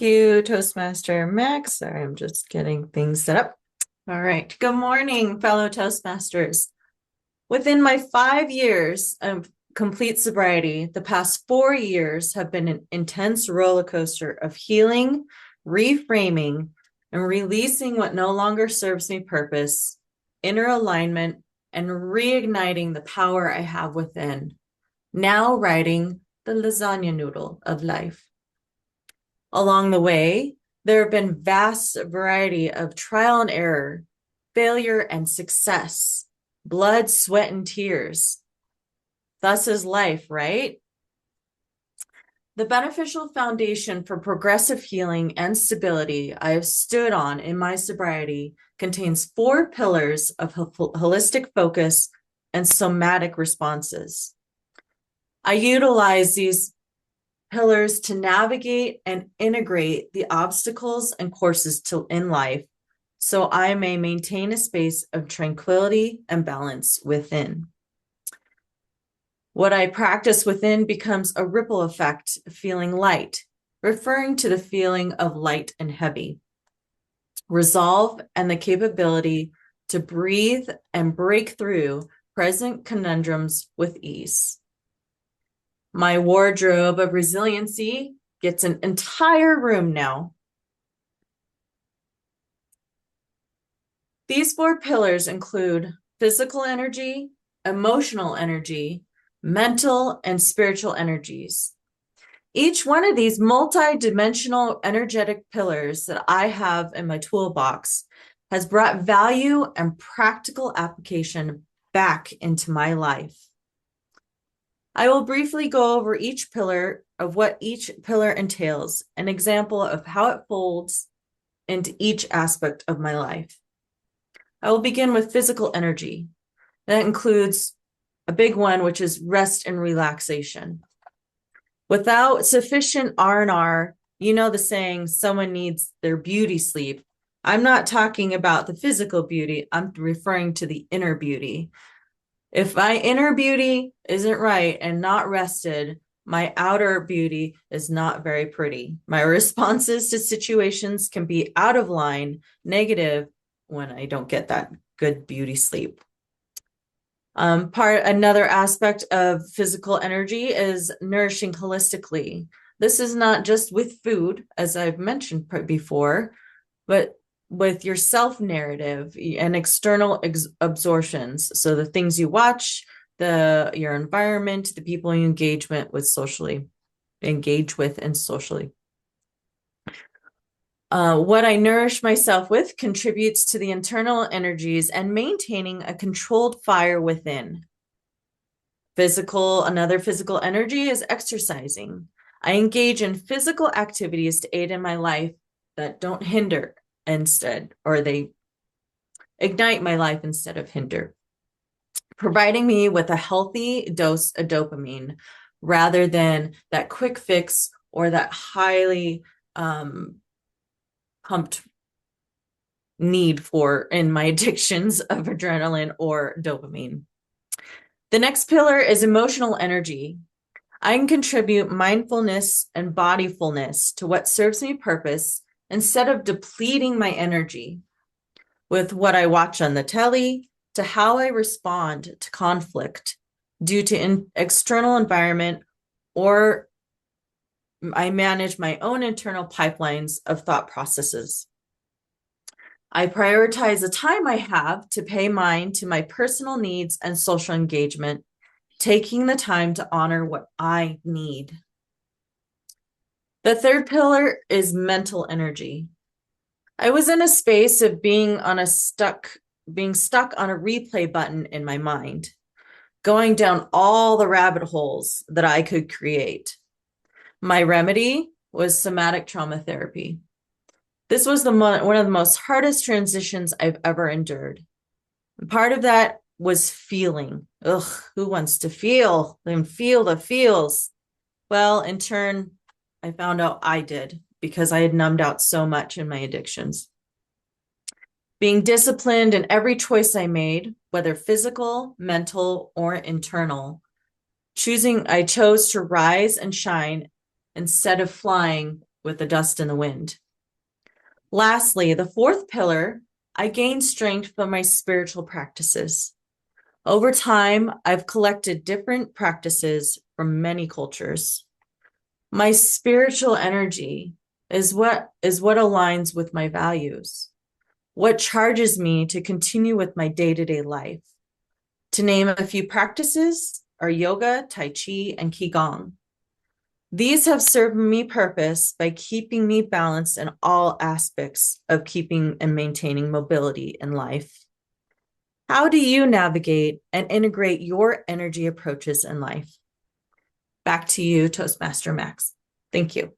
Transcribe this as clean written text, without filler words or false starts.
You, Toastmaster Max. Sorry, I'm just getting things set up. All right. Good morning, fellow Toastmasters. Within my 5 years of complete sobriety, the past 4 years have been an intense roller coaster of healing, reframing, and releasing what no longer serves me purpose, inner alignment, and reigniting the power I have within. Now writing the lasagna noodle of life. Along the way, there have been vast variety of trial and error, failure and success, blood, sweat, and tears. Thus is life, right? The beneficial foundation for progressive healing and stability I have stood on in my sobriety contains 4 pillars of holistic focus and somatic responses. I utilize these pillars to navigate and integrate the obstacles and courses in life so I may maintain a space of tranquility and balance within. What I practice within becomes a ripple effect, feeling light, referring to the feeling of light and heavy. Resolve and the capability to breathe and break through present conundrums with ease. My wardrobe of resiliency gets an entire room now. These 4 pillars include physical energy, emotional energy, mental, and spiritual energies. Each one of these multi-dimensional energetic pillars that I have in my toolbox has brought value and practical application back into my life. I will briefly go over each pillar of what each pillar entails, an example of how it folds into each aspect of my life. I will begin with physical energy. That includes a big one, which is rest and relaxation. Without sufficient R&R, you know the saying, someone needs their beauty sleep. I'm not talking about the physical beauty. I'm referring to the inner beauty. If my inner beauty isn't right and not rested, my outer beauty is not very pretty. My responses to situations can be out of line, negative, when I don't get that good beauty sleep. Another aspect of physical energy is nourishing holistically. This is not just with food, as I've mentioned before, but with your self-narrative and external absorptions. So the things you watch, your environment, the people you engage with and socially. What I nourish myself with contributes to the internal energies and maintaining a controlled fire within. Another physical energy is exercising. I engage in physical activities to aid in my life that don't hinder instead, or they ignite my life instead of hinder, providing me with a healthy dose of dopamine rather than that quick fix or that highly pumped need in my addictions of adrenaline or dopamine. The next pillar is emotional energy. I can contribute mindfulness and bodyfulness to what serves me purpose instead of depleting my energy with what I watch on the telly to how I respond to conflict due to external environment, or I manage my own internal pipelines of thought processes. I prioritize the time I have to pay mind to my personal needs and social engagement, taking the time to honor what I need. The third pillar is mental energy. I was in a space of being stuck on a replay button in my mind, going down all the rabbit holes that I could create. My remedy was somatic trauma therapy. This was one of the most hardest transitions I've ever endured. And part of that was feeling. Ugh, who wants to feel and feel the feels? Well, in turn, I found out I did because I had numbed out so much in my addictions. Being disciplined in every choice I made, whether physical, mental, or internal. I chose to rise and shine instead of flying with the dust and the wind. Lastly, the fourth pillar, I gain strength from my spiritual practices. Over time, I've collected different practices from many cultures. My spiritual energy is what aligns with my values, what charges me to continue with my day-to-day life. To name a few practices are yoga, tai chi, and qigong. These have served me purpose by keeping me balanced in all aspects of keeping and maintaining mobility in life. How do you navigate and integrate your energy approaches in life? Back to you, Toastmaster Max. Thank you.